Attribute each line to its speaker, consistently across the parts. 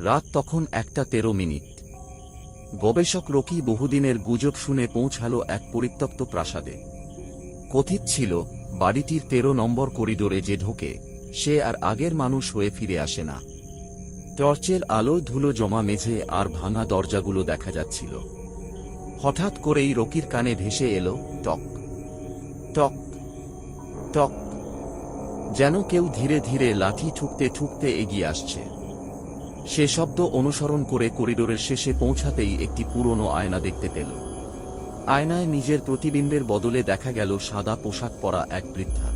Speaker 1: রাত তখন 1:13। গবেষক রকি বহুদিনের গুজব শুনে পৌঁছাল এক পরিত্যক্ত প্রাসাদে। কথিত ছিল, বাড়িটির 13 নম্বর করিডোরে যে ঢোকে সে আর আগের মানুষ হয়ে ফিরে আসে না। টর্চের আলোয় ধুলো জমা মেঝে আর ভাঙা দরজাগুলো দেখা যাচ্ছিল। হঠাৎ করেই রকির কানে ভেসে এলো টক টক টক, যেন কেউ ধীরে ধীরে লাঠি ঠুকতে ঠুকতে এগিয়ে আসছে। সে শব্দ অনুসরণ করে করিডোরের শেষে পৌঁছাতেই একটি পুরনো আয়না দেখতে পেল। আয়নায় নিজের প্রতিবিম্বের বদলে দেখা গেল সাদা পোশাক পরা এক বৃদ্ধা।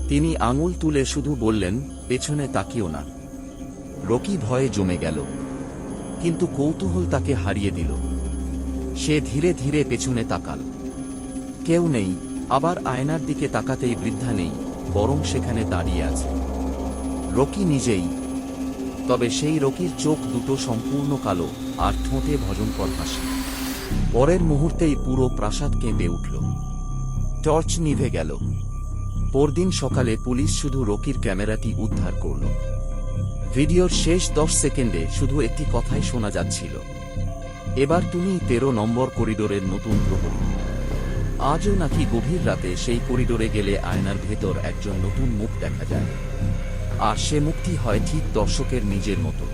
Speaker 1: তিনি আঙুল তুলে শুধু বললেন, পেছনে তাকিও না। রকি ভয়ে জমে গেল, কিন্তু কৌতূহল তাকে হারিয়ে দিল। সে ধীরে ধীরে পেছনে তাকাল। কেউ নেই। আবার আয়নার দিকে তাকাতেই বৃদ্ধা নেই, বরং সেখানে দাঁড়িয়ে আছে রকি নিজেই। তবে সেই রকির চোখ দুটো সম্পূর্ণ কালো, আর ঠোঁটে ভজনকর হাসি। পরের মুহূর্তেই পুরো প্রাসাদ কেঁপে উঠল। টর্চ নিভে গেল। পরদিন সকালে পুলিশ শুধু রকির ক্যামেরাটি উদ্ধার করল। ভিডিওর শেষ 10 সেকেন্ডে শুধু একটি কথাই শোনা যাচ্ছিল, এবার তুমি 13 নম্বর করিডোরের নতুন প্রহরী। আজও নাকি গভীর রাতে সেই করিডোরে গেলে আয়নার ভেতর একজন নতুন মুখ দেখা যায়, আর সে মুখটি হয় ঠিক দর্শকের নিজের মতো।